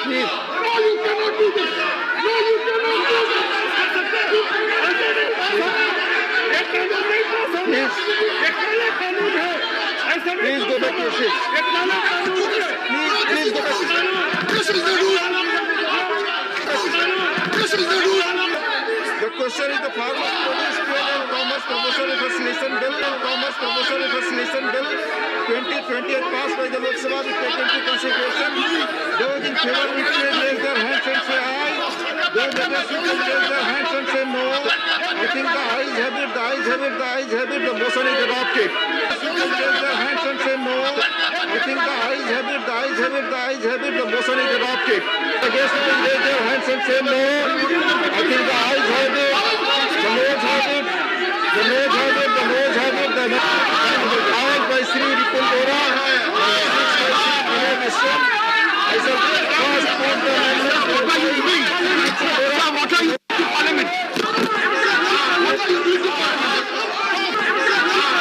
Please. No, you cannot do this. No, you cannot do this. Please go back to your seats. Please go back to your seats. This is the rule. This is the rule. The question is the Farmers Produce Trade and Commerce Promotion Facilitation Bill and Commerce Promotion Facilitation Bill 2020 passed by the Lok Sabha will take into consideration. Those in favor will raise their hands and say aye. Those against will raise their hands and say no. I think the ayes have it, the ayes have it, the ayes have it. The motion is adopted. Will raise their hands and say no. I think the ayes have it, the ayes have it, the ayes have it. The motion is adopted. Against will raise their hands and say no. I think the ayes have it, the noes have it, the noes have it, the noes have it. The ayes by Sri Ripun Bora, I shall first point the amendment. What are you doing? What are you doing to Parliament? What are you doing to Parliament?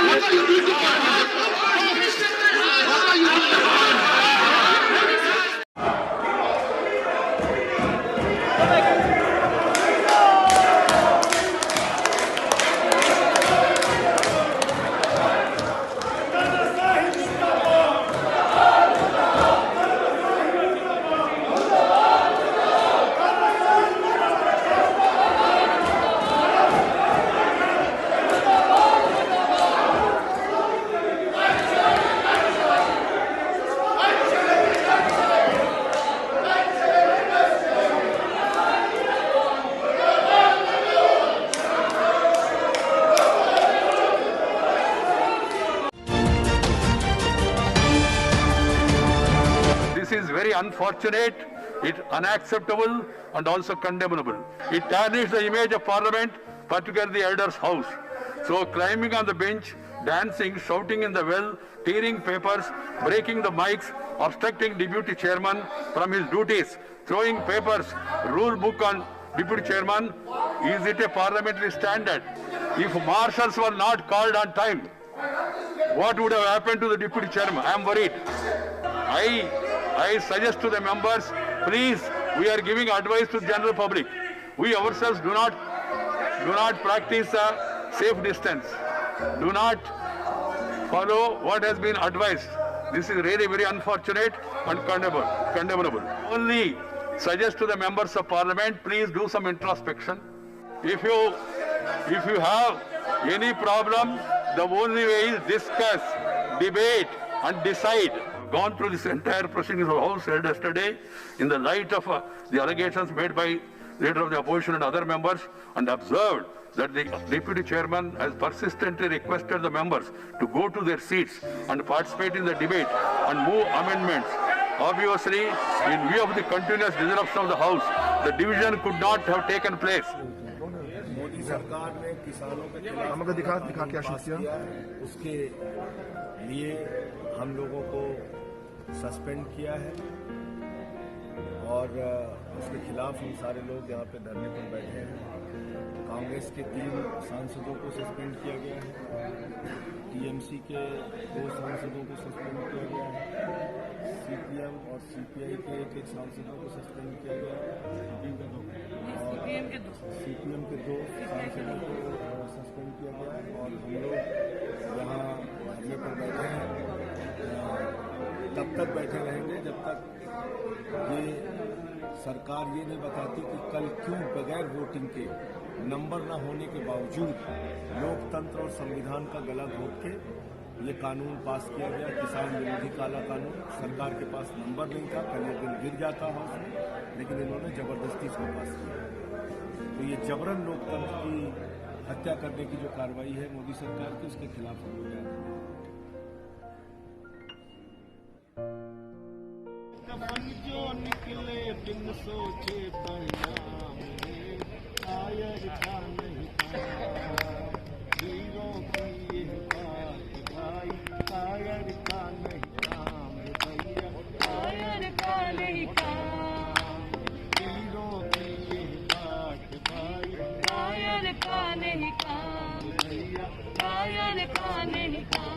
What are you doing to Parliament? What are you doing to Parliament? This is very unfortunate, it's unacceptable and also condemnable. It tarnishes the image of Parliament, particularly the Elders' House. So climbing on the bench, dancing, shouting in the well, tearing papers, breaking the mics, obstructing Deputy Chairman from his duties, throwing papers, rule book on Deputy Chairman, is it a parliamentary standard? If marshals were not called on time, what would have happened to the Deputy Chairman? I am worried. I suggest to the members, please, we are giving advice to the general public. We ourselves do not practice a safe distance. Do not follow what has been advised. This is really very unfortunate and condemnable. Only suggest to the members of Parliament, please do some introspection. If you have any problem, the only way is discuss, debate and decide. Gone through this entire proceedings of the House held yesterday in the light of the allegations made by leader of the opposition and other members, and observed that the Deputy Chairman has persistently requested the members to go to their seats and participate in the debate and move amendments. Obviously, in view of the continuous disruption of the House, the division could not have taken place. Modi सरकार ने किसानों के खिलाफ दिखा क्या किया, उसके लिए हम लोगों को सस्पेंड किया है और उसके खिलाफ हम सारे लोग यहाँ पे धरने पर बैठे हैं। कांग्रेस के 3 सांसदों को सस्पेंड किया गया है, टीएमसी के 2 सांसदों को सस्पेंड किया गया है, सीपीएम और सीपीआई के 1 सांसदों को सस्पेंड किया गया है और सीपीएम के 2 सांसदों को सस्पेंड किया गया है। और हम लोग यहाँ धरने पर बैठे हैं, तब तक बैठे रहेंगे जब तक ये सरकार ये नहीं बताती कि कल क्यों बगैर वोटिंग के, नंबर न होने के बावजूद लोकतंत्र और संविधान का गला घोट के ये कानून पास किया गया, किसान विरोधी काला कानून। सरकार के पास नंबर नहीं था, कल बिल गिर जाता हाउस में, लेकिन इन्होंने जबरदस्ती इसको पास किया। तो ये जबरन लोकतंत्र की हत्या करने की जो कार्रवाई है मोदी सरकार की, उसके खिलाफ हम लोग जाते हैं। जो निकले बिन सोचे परिणाम कायर का नहीं हीरों की ये बात भाई, कायर का नहीं काम भैया, कायर का नहीं काम, हीरों की ये बात भाई, कायर का नहीं काम भैया, कायर का नहीं काम।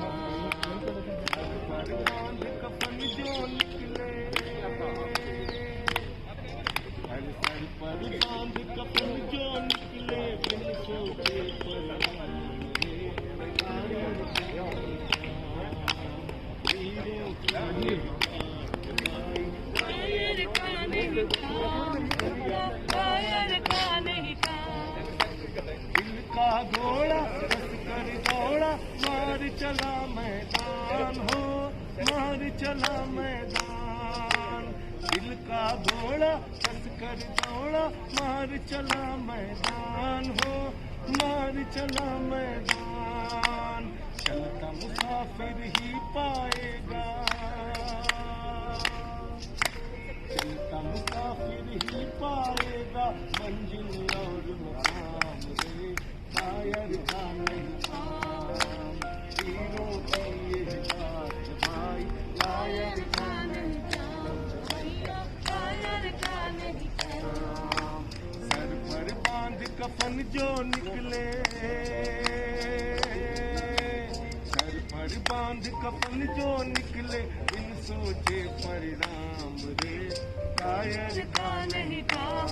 कफन जो निकले चला मैदान, दिल का घोड़ा कस कर दौड़ा, मार चला मैदान हो, मार चला मैदान। चलता मुसाफिर ही पाएगा, चलता मुसाफिर ही पाएगा मंजिल और मुकाम रे, कायर का नहीं काम, हीरों की ये बात भाई, कायर का नहीं काम, कायर का नहीं काम। सर पर बांध कफन जो निकले, सर पर बांध कफन जो निकले, बिन सोचे परिणाम रे, कायर का नहीं काम,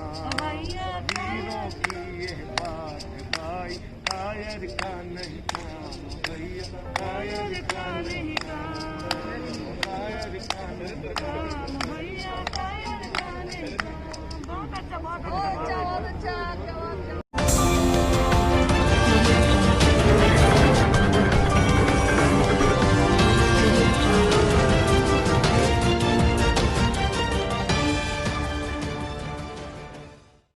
हीरों की ये बात भाई, कायर का नहीं काम।